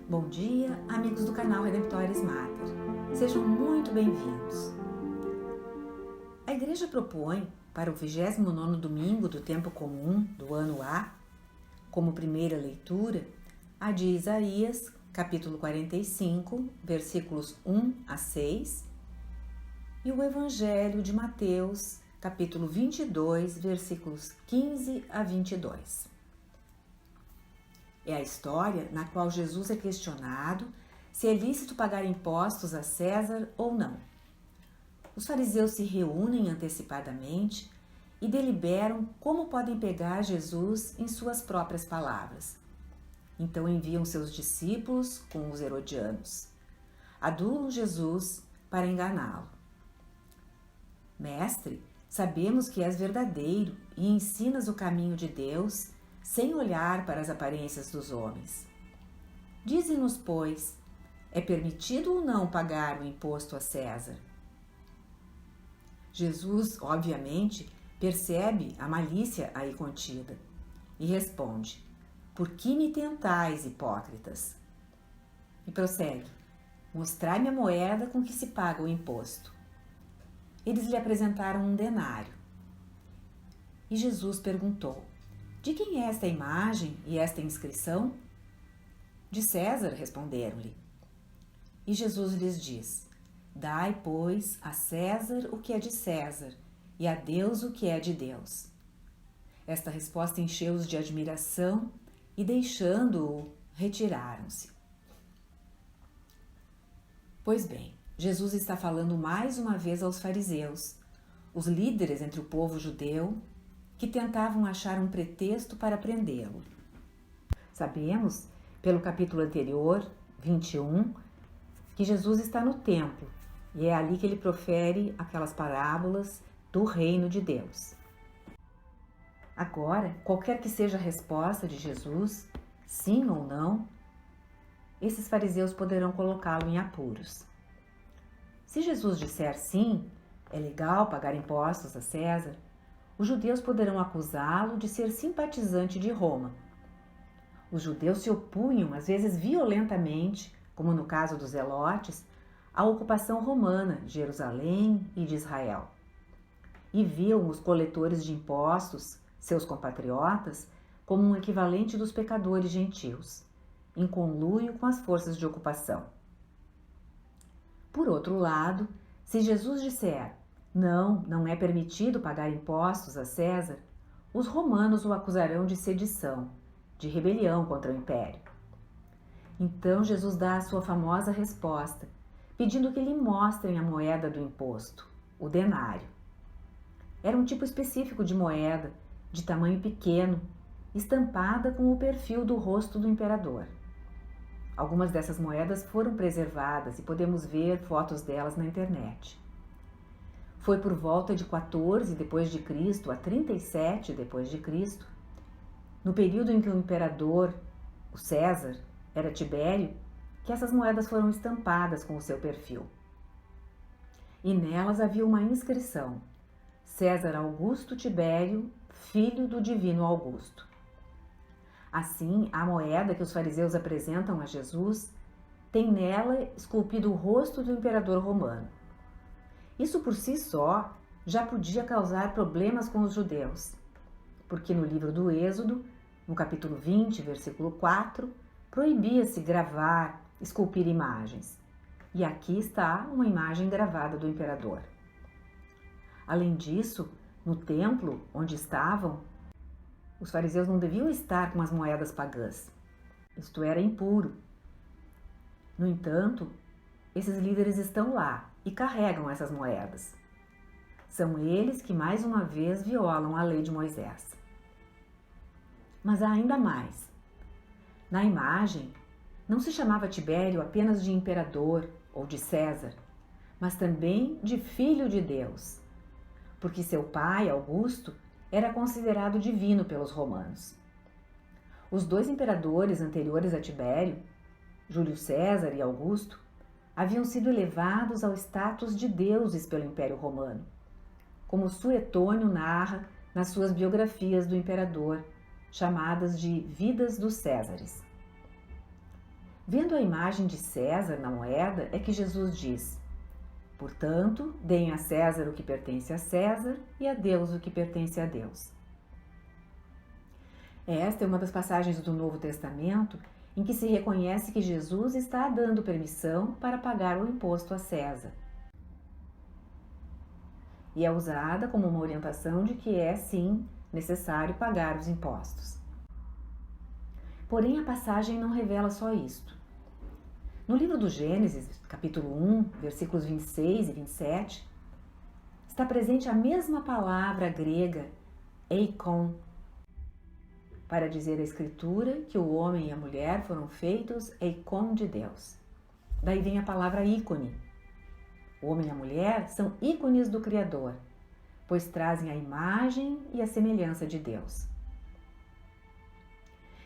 Bom dia, amigos do canal Redemptoris Mater. Sejam muito bem-vindos. A Igreja propõe, para o 29º domingo do tempo comum do ano A, como primeira leitura, a de Isaías, capítulo 45, versículos 1 a 6, e o Evangelho de Mateus, capítulo 22, versículos 15 a 22. É a história na qual Jesus é questionado se é lícito pagar impostos a César ou não. Os fariseus se reúnem antecipadamente e deliberam como podem pegar Jesus em suas próprias palavras. Então enviam seus discípulos com os herodianos. Adulam Jesus para enganá-lo. Mestre, sabemos que és verdadeiro e ensinas o caminho de Deus sem olhar para as aparências dos homens. Dize-nos, pois, é permitido ou não pagar o imposto a César? Jesus, obviamente, percebe a malícia aí contida e responde: por que me tentais, hipócritas? E prossegue: mostrai-me a moeda com que se paga o imposto. Eles lhe apresentaram um denário. E Jesus perguntou: de quem é esta imagem e esta inscrição? De César, responderam-lhe. E Jesus lhes diz: dai, pois, a César o que é de César e a Deus o que é de Deus. Esta resposta encheu-os de admiração e, deixando-o, retiraram-se. Pois bem, Jesus está falando mais uma vez aos fariseus, os líderes entre o povo judeu, que tentavam achar um pretexto para prendê-lo. Sabemos, pelo capítulo anterior, 21, que Jesus está no templo e é ali que ele profere aquelas parábolas do reino de Deus. Agora, qualquer que seja a resposta de Jesus, sim ou não, esses fariseus poderão colocá-lo em apuros. Se Jesus disser sim, é legal pagar impostos a César, os judeus poderão acusá-lo de ser simpatizante de Roma. Os judeus se opunham, às vezes violentamente, como no caso dos zelotes, à ocupação romana de Jerusalém e de Israel. E viam os coletores de impostos, seus compatriotas, como um equivalente dos pecadores gentios, em conluio com as forças de ocupação. Por outro lado, se Jesus disser não é permitido pagar impostos a César, os romanos o acusarão de sedição, de rebelião contra o império. Então Jesus dá a sua famosa resposta, pedindo que lhe mostrem a moeda do imposto, o denário. Era um tipo específico de moeda, de tamanho pequeno, estampada com o perfil do rosto do imperador. Algumas dessas moedas foram preservadas e podemos ver fotos delas na internet. Foi por volta de 14 depois de Cristo a 37 depois de Cristo, no período em que o imperador, o César, era Tibério, que essas moedas foram estampadas com o seu perfil. E nelas havia uma inscrição: César Augusto Tibério, filho do divino Augusto. Assim, a moeda que os fariseus apresentam a Jesus tem nela esculpido o rosto do imperador romano. Isso por si só já podia causar problemas com os judeus, porque no livro do Êxodo, no capítulo 20, versículo 4, proibia-se gravar, esculpir imagens. E aqui está uma imagem gravada do imperador. Além disso, no templo onde estavam, os fariseus não deviam estar com as moedas pagãs. Isto era impuro. No entanto, esses líderes estão lá e carregam essas moedas. São eles que mais uma vez violam a lei de Moisés. Mas há ainda mais. Na imagem, não se chamava Tibério apenas de imperador ou de César, mas também de filho de Deus, porque seu pai, Augusto, era considerado divino pelos romanos. Os dois imperadores anteriores a Tibério, Júlio César e Augusto, haviam sido elevados ao status de deuses pelo Império Romano, como Suetônio narra nas suas biografias do imperador, chamadas de Vidas dos Césares. Vendo a imagem de César na moeda, é que Jesus diz: portanto, deem a César o que pertence a César e a Deus o que pertence a Deus. Esta é uma das passagens do Novo Testamento em que se reconhece que Jesus está dando permissão para pagar o imposto a César. E é usada como uma orientação de que é, sim, necessário pagar os impostos. Porém, a passagem não revela só isto. No livro do Gênesis, capítulo 1, versículos 26 e 27, está presente a mesma palavra grega, eikon, para dizer a Escritura que o homem e a mulher foram feitos eikon de Deus. Daí vem a palavra ícone. O homem e a mulher são ícones do Criador, pois trazem a imagem e a semelhança de Deus.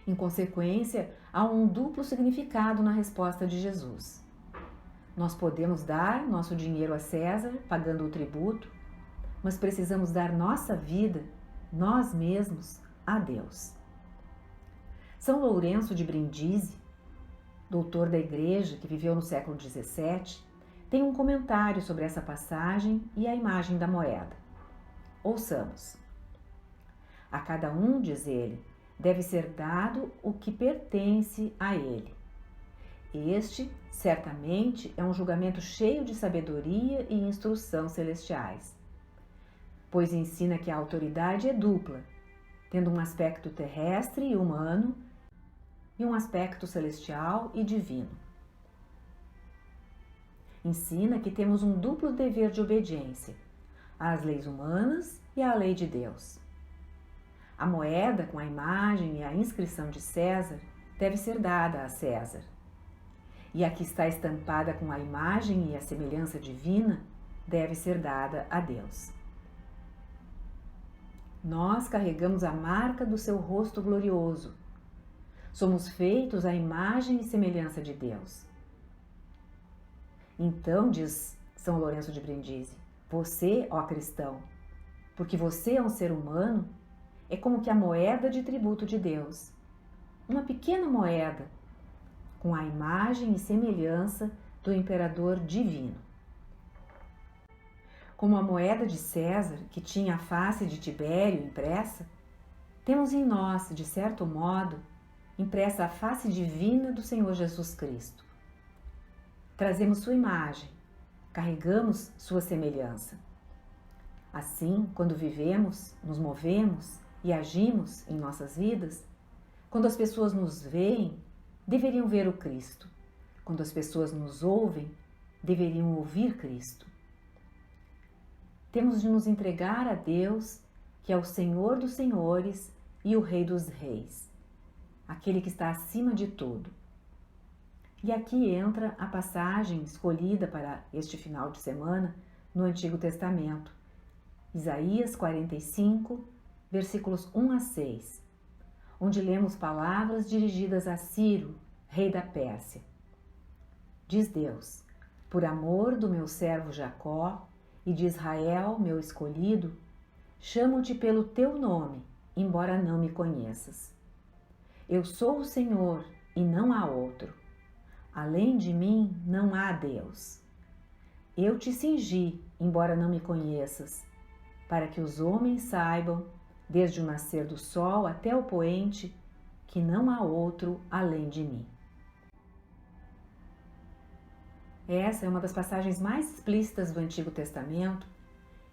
Em consequência, há um duplo significado na resposta de Jesus. Nós podemos dar nosso dinheiro a César, pagando o tributo, mas precisamos dar nossa vida, nós mesmos, a Deus. São Lourenço de Brindisi, doutor da Igreja que viveu no século XVII, tem um comentário sobre essa passagem e a imagem da moeda. Ouçamos. A cada um, diz ele, deve ser dado o que pertence a ele. Este, certamente, é um julgamento cheio de sabedoria e instrução celestiais, pois ensina que a autoridade é dupla, tendo um aspecto terrestre e humano e um aspecto celestial e divino. Ensina que temos um duplo dever de obediência, às leis humanas e à lei de Deus. A moeda com a imagem e a inscrição de César deve ser dada a César, e a que está estampada com a imagem e a semelhança divina deve ser dada a Deus. Nós carregamos a marca do seu rosto glorioso. Somos feitos à imagem e semelhança de Deus. Então, diz São Lourenço de Brindisi, você, ó cristão, porque você é um ser humano, é como que a moeda de tributo de Deus. Uma pequena moeda com a imagem e semelhança do imperador divino. Como a moeda de César, que tinha a face de Tibério impressa, temos em nós, de certo modo, impressa a face divina do Senhor Jesus Cristo. Trazemos sua imagem, carregamos sua semelhança. Assim, quando vivemos, nos movemos e agimos em nossas vidas, quando as pessoas nos veem, deveriam ver o Cristo. Quando as pessoas nos ouvem, deveriam ouvir Cristo. Temos de nos entregar a Deus, que é o Senhor dos senhores e o Rei dos reis, aquele que está acima de tudo. E aqui entra a passagem escolhida para este final de semana no Antigo Testamento, Isaías 45, versículos 1 a 6, onde lemos palavras dirigidas a Ciro, rei da Pérsia. Diz Deus: por amor do meu servo Jacó e de Israel, meu escolhido, chamo-te pelo teu nome, embora não me conheças. Eu sou o Senhor e não há outro. Além de mim não há Deus. Eu te cingi, embora não me conheças, para que os homens saibam, desde o nascer do sol até o poente, que não há outro além de mim. Essa é uma das passagens mais explícitas do Antigo Testamento,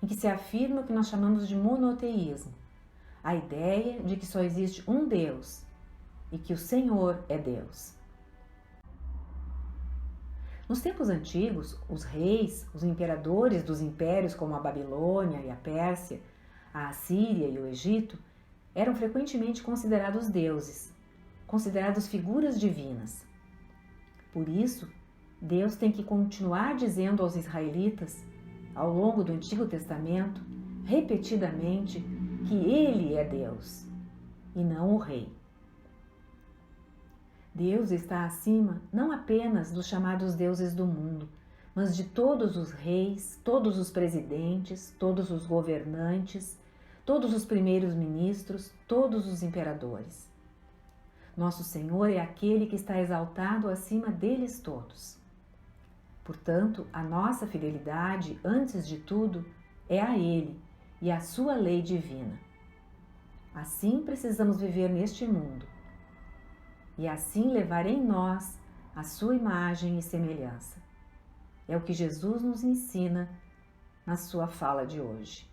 em que se afirma o que nós chamamos de monoteísmo, a ideia de que só existe um Deus e que o Senhor é Deus. Nos tempos antigos, os reis, os imperadores dos impérios como a Babilônia e a Pérsia, a Assíria e o Egito, eram frequentemente considerados deuses, considerados figuras divinas. Por isso, Deus tem que continuar dizendo aos israelitas, ao longo do Antigo Testamento, repetidamente, que Ele é Deus e não o rei. Deus está acima não apenas dos chamados deuses do mundo, mas de todos os reis, todos os presidentes, todos os governantes, todos os primeiros ministros, todos os imperadores. Nosso Senhor é aquele que está exaltado acima deles todos. Portanto, a nossa fidelidade, antes de tudo, é a Ele e à sua lei divina. Assim precisamos viver neste mundo e assim levar em nós a sua imagem e semelhança. É o que Jesus nos ensina na sua fala de hoje.